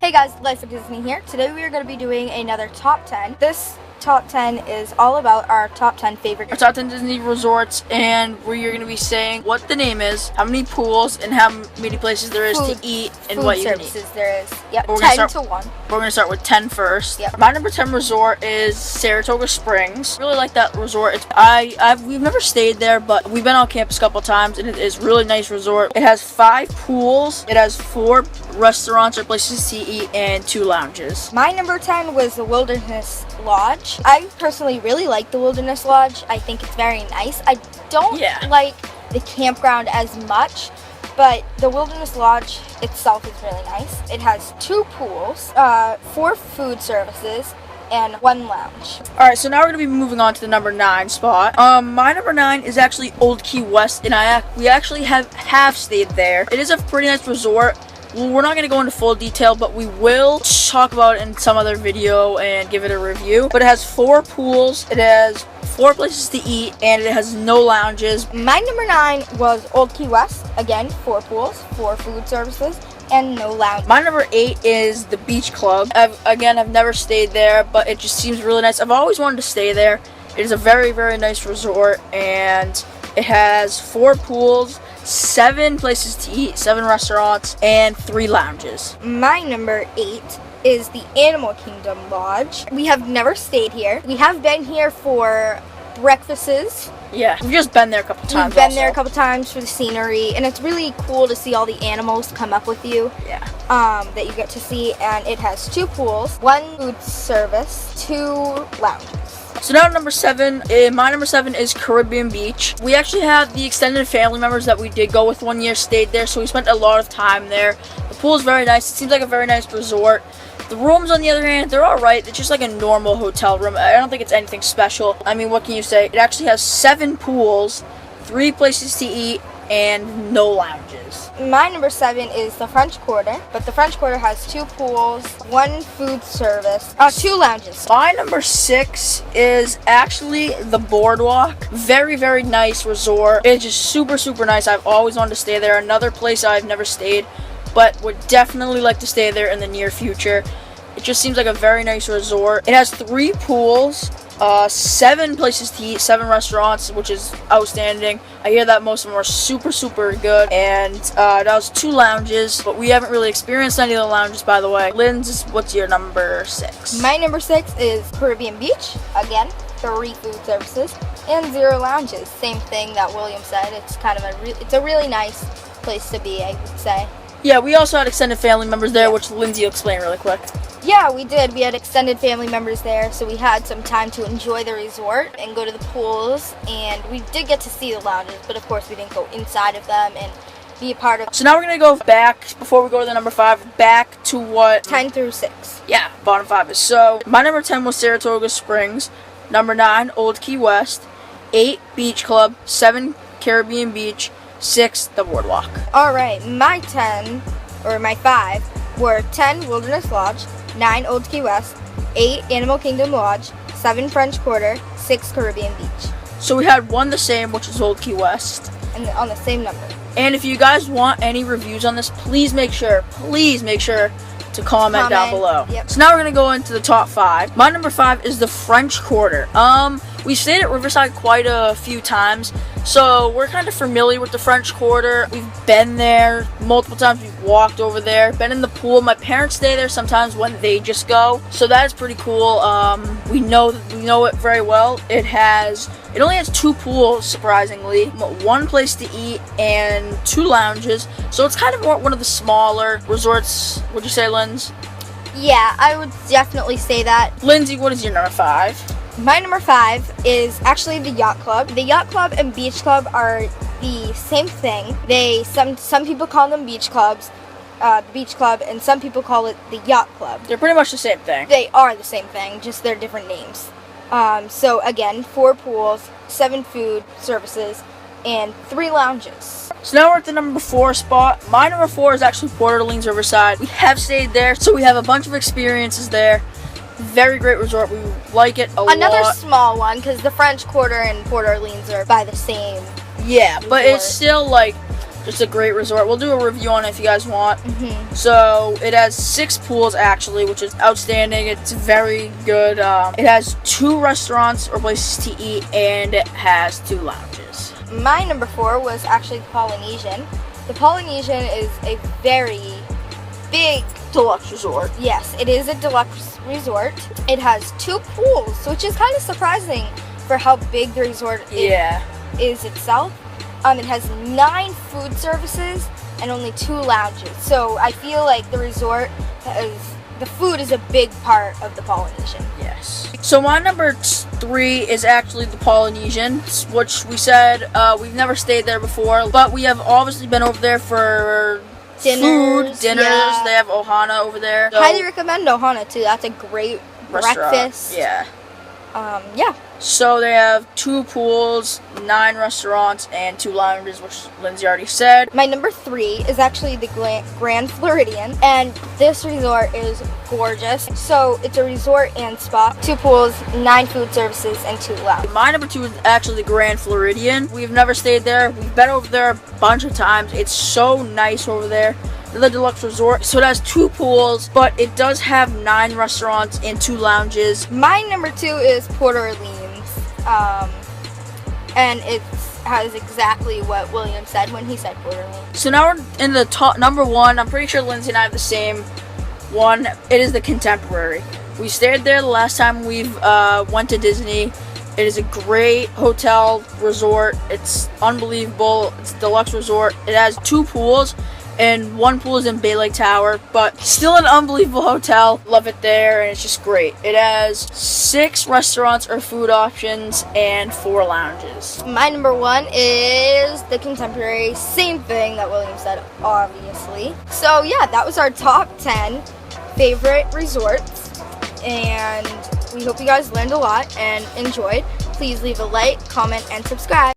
Hey guys, Life of Disney here. Today we are going to be doing another top 10. This top 10 is all about our top 10 favorite... Our top 10 Disney resorts, and we are going to be saying what the name is, how many pools, and how many places there is to eat, and what you can eat. Services there is. Yep, We're 10 to 1. We're going to start with 10 first. Yep. My number 10 resort is Saratoga Springs. Really like that resort. We've never stayed there, but we've been on campus a couple times, and it is a really nice resort. It has 5 pools. It has 4 restaurants or places to eat, and 2 lounges. My number 10 was the Wilderness Lodge. I personally really like the Wilderness Lodge. I think it's very nice. I don't like the campground as much, but the Wilderness Lodge itself is really nice. It has 2 pools, 4 food services, and 1 lounge. Alright, so now we're going to be moving on to the number 9 spot. My number 9 is actually Old Key West, and we actually have stayed there. It is a pretty nice resort. We're not going to go into full detail, but we will talk about it in some other video and give it a review. But it has 4 pools, it has 4 places to eat, and it has no lounges. My number 9 was Old Key West. Again, 4 pools, 4 food services, and no lounge. My number 8 is the Beach Club. I've never stayed there, but it just seems really nice. I've always wanted to stay there. It is a very, very nice resort, and it has 4 pools, 7 places to eat, 7 restaurants, and 3 lounges. My number 8 is the Animal Kingdom Lodge. We have never stayed here. We have been here for breakfasts. Yeah, we've just been there a couple times. We've been there a couple times for the scenery, and it's really cool to see all the animals come up with you. Yeah. That you get to see, and it has 2 pools, 1 food service, 2 lounges. So now number 7, my number 7 is Caribbean Beach. We actually have the extended family members that we did go with one year stayed there, so we spent a lot of time there. The pool is very nice. It seems like a very nice resort. The rooms, on the other hand, they're alright. It's just like a normal hotel room. I don't think it's anything special. I mean, what can you say? It actually has 7 pools, 3 places to eat, and no lounges. My number 7 is the French Quarter, but the French Quarter has 2 pools, 1 food service, 2 lounges. My number 6 is actually the Boardwalk. Very, very nice resort. It's just super, super nice. I've always wanted to stay there. Another place I've never stayed, but would definitely like to stay there in the near future. It just seems like a very nice resort. It has 3 pools, 7 places to eat, 7 restaurants, which is outstanding. I hear that most of them are super, super good. And it has 2 lounges, but we haven't really experienced any of the lounges, by the way. Linz, what's your number 6? My number 6 is Caribbean Beach. Again, 3 food services and 0 lounges. Same thing that William said. It's kind of it's a really nice place to be, I would say. Yeah, we also had extended family members there, which Lindsay will explain really quick. Yeah, we did. We had extended family members there, so we had some time to enjoy the resort and go to the pools, and we did get to see the lounges, but of course we didn't go inside of them and be a part of... So now we're going to go back, before we go to the number 5, back to what... 10 through 6. Yeah, bottom 5 is. So, my number 10 was Saratoga Springs, number 9, Old Key West, 8, Beach Club, 7, Caribbean Beach, 6, the Boardwalk. Alright, my 5 were 10, Wilderness Lodge, 9, Old Key West, 8, Animal Kingdom Lodge, 7, French Quarter, 6, Caribbean Beach. So we had one the same, which is Old Key West. And on the same number. And if you guys want any reviews on this, please make sure to comment down below. Yep. So now we're going to go into the top 5. My number 5 is the French Quarter. We stayed at Riverside quite a few times, so we're kind of familiar with the French Quarter. We've been there multiple times. We've walked over there, been in the pool. My parents stay there sometimes when they just go, so that is pretty cool. We know it very well. It only has 2 pools, surprisingly, 1 place to eat, and 2 lounges. So it's kind of more one of the smaller resorts. Would you say, Linz? Yeah, I would definitely say that. Lindsay, what is your number 5? My number 5 is actually the Yacht Club. The Yacht Club and Beach Club are the same thing. Some people call them beach clubs, the Beach Club, and some people call it the Yacht Club. They're pretty much the same thing. They are the same thing, just they're different names. So again, 4 pools, 7 food services, and 3 lounges. So now we're at the number 4 spot. My number 4 is actually Port Orleans Riverside. We have stayed there, so we have a bunch of experiences there. Very great resort. We like it a lot. Another small one, because the French Quarter and Port Orleans are by the same Yeah, but resort. it's still like Just a great resort. We'll do a review on it if you guys want. Mm-hmm. So it has 6 pools actually, which is outstanding. It's very good. It has 2 restaurants or places to eat, and it has 2 lounges. My number 4 was actually the Polynesian. The Polynesian is a very big Deluxe resort. Yes, it is a deluxe resort. It has 2 pools, which is kind of surprising for how big the resort is itself. It has 9 food services and only 2 lounges. So I feel like the resort the food is a big part of the Polynesian. Yes. So my number 3 is actually the Polynesian, which we said we've never stayed there before, but we have obviously been over there for dinners. Yeah. They have Ohana over there. So Highly recommend Ohana too. That's a great breakfast. Yeah. Yeah. So they have 2 pools, 9 restaurants, and 2 lounges, which Lindsay already said. My number 3 is actually the Grand Floridian, and this resort is gorgeous. So it's a resort and spa, 2 pools, 9 food services, and 2 lounges. My number 2 is actually the Grand Floridian. We've never stayed there. We've been over there a bunch of times. It's so nice over there. The deluxe resort. So it has 2 pools, but it does have 9 restaurants and 2 lounges. My number 2 is Port Orleans. And it has exactly what William said when he said Port Orleans. So now we're in the top number 1. I'm pretty sure Lindsay and I have the same one. It is the Contemporary. We stayed there the last time we've went to Disney. It is a great hotel resort. It's unbelievable. It's a deluxe resort. It has 2 pools. And 1 pool is in Bay Lake Tower, but still an unbelievable hotel. Love it there, and it's just great. It has 6 restaurants or food options and 4 lounges. My number 1 is the Contemporary. Same thing that William said, obviously. So yeah, that was our top 10 favorite resorts, and we hope you guys learned a lot and enjoyed. Please leave a like, comment, and subscribe.